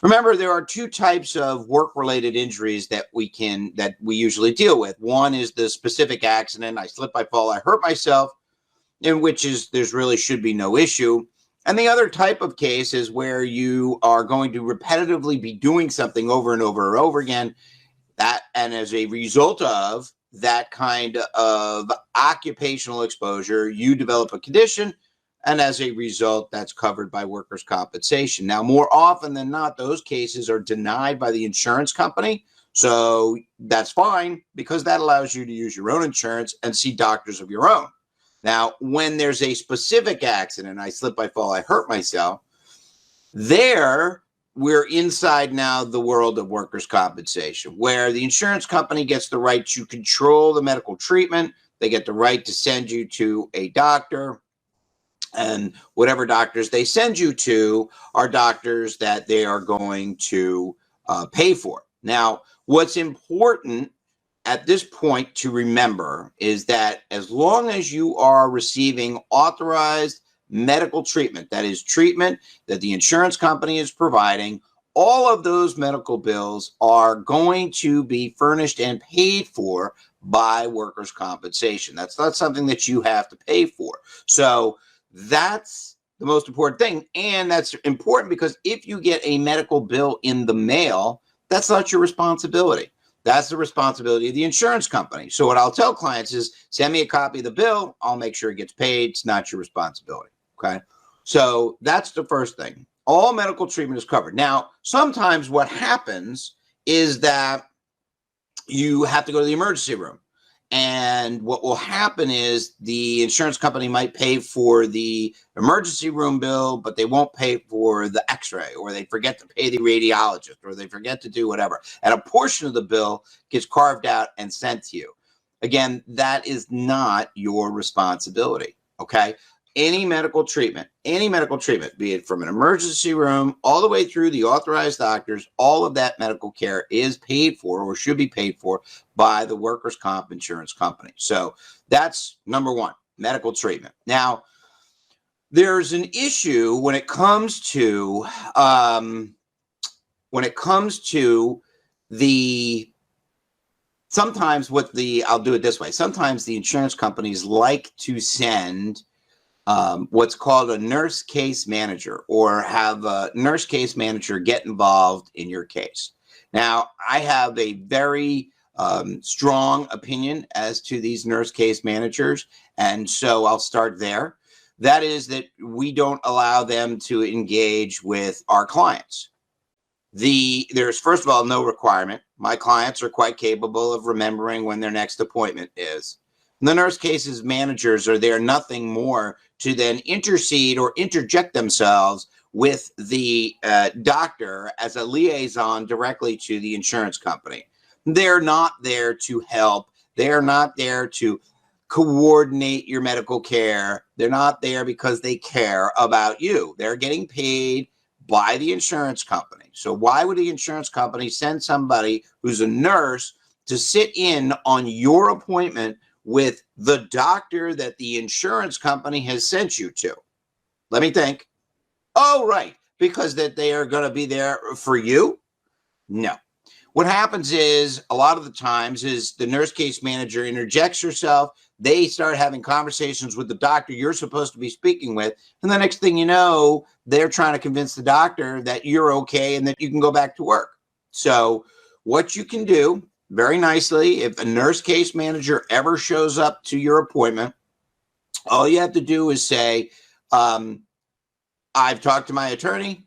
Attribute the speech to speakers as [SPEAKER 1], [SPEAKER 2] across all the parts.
[SPEAKER 1] Remember, there are two types of work-related injuries that we usually deal with. One is the specific accident. I slip, I fall, I hurt myself, in which there's really should be no issue. And the other type of case is where you are going to repetitively be doing something over and over and over again. And as a result of that kind of occupational exposure, you develop a condition. And as a result, that's covered by workers' compensation. Now, more often than not, those cases are denied by the insurance company. So that's fine, because that allows you to use your own insurance and see doctors of your own. Now, when there's a specific accident, I slip, I fall, I hurt myself, there we're inside now the world of workers' compensation, where the insurance company gets the right to control the medical treatment. They get the right to send you to a doctor. And whatever doctors they send you to are doctors that they are going to pay for. Now, what's important at this point to remember is that as long as you are receiving authorized medical treatment, that is treatment that the insurance company is providing, all of those medical bills are going to be furnished and paid for by workers' compensation. That's not something that you have to pay for. So that's the most important thing. And that's important because if you get a medical bill in the mail, that's not your responsibility. That's the responsibility of the insurance company. So what I'll tell clients is, send me a copy of the bill. I'll make sure it gets paid. It's not your responsibility. Okay. So that's the first thing. All medical treatment is covered. Now, sometimes what happens is that you have to go to the emergency room. And what will happen is the insurance company might pay for the emergency room bill, but they won't pay for the x-ray, or they forget to pay the radiologist, or they forget to do whatever. And a portion of the bill gets carved out and sent to you. Again, that is not your responsibility, okay? Any medical treatment, be it from an emergency room all the way through the authorized doctors, all of that medical care is paid for, or should be paid for, by the workers' comp insurance company. So that's number one, medical treatment. Now, there's an issue when it comes to I'll do it this way. Sometimes the insurance companies like to send what's called a nurse case manager, or have a nurse case manager get involved in your case. Now, I have a very strong opinion as to these nurse case managers, and so I'll start there. That is that we don't allow them to engage with our clients. There's, first of all, no requirement. My clients are quite capable of remembering when their next appointment is. And the nurse cases managers are there nothing more to then intercede or interject themselves with the doctor as a liaison directly to the insurance company. They're not there to help. They're not there to coordinate your medical care. They're not there because they care about you. They're getting paid by the insurance company. So why would the insurance company send somebody who's a nurse to sit in on your appointment with the doctor that the insurance company has sent you to? Let me think. Oh, right. Because that they are going to be there for you? No. What happens is, a lot of the times, is the nurse case manager interjects herself. They start having conversations with the doctor you're supposed to be speaking with. And the next thing you know, they're trying to convince the doctor that you're okay and that you can go back to work. So what you can do very nicely, if a nurse case manager ever shows up to your appointment, all you have to do is say, I've talked to my attorney.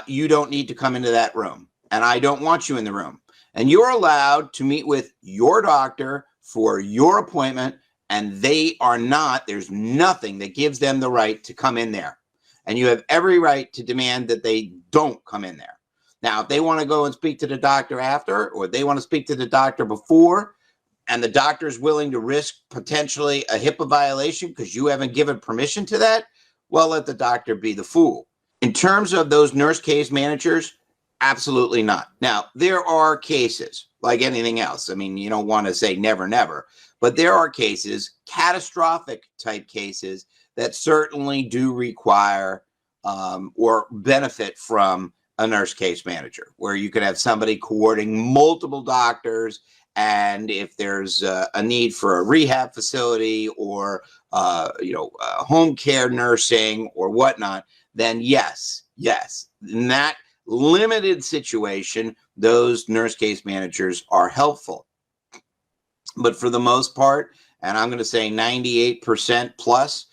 [SPEAKER 1] You don't need to come into that room, and I don't want you in the room. And you're allowed to meet with your doctor for your appointment, and they are not, there's nothing that gives them the right to come in there. And you have every right to demand that they don't come in there. Now, if they want to go and speak to the doctor after, or they want to speak to the doctor before, and the doctor is willing to risk potentially a HIPAA violation because you haven't given permission to that, well, let the doctor be the fool. In terms of those nurse case managers, absolutely not. Now, there are cases, like anything else. I mean, you don't want to say never, never, but there are cases, catastrophic type cases, that certainly do require or benefit from a nurse case manager, where you could have somebody coordinating multiple doctors. And if there's a need for a rehab facility or home care nursing or whatnot, then yes, in that limited situation, those nurse case managers are helpful. But for the most part, and I'm going to say 98% plus,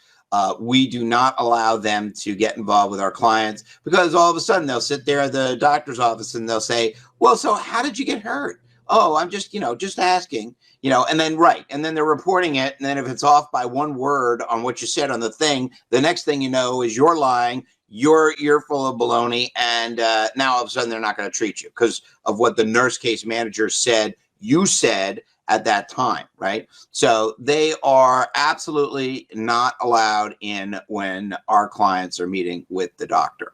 [SPEAKER 1] we do not allow them to get involved with our clients, because all of a sudden they'll sit there at the doctor's office and they'll say, well, so how did you get hurt? Oh, I'm just asking, and then they're reporting it. And then if it's off by one word on what you said on the thing, the next thing you know is you're lying, you're full of baloney. And now all of a sudden they're not going to treat you because of what the nurse case manager said you said at that time, right? So they are absolutely not allowed in when our clients are meeting with the doctor.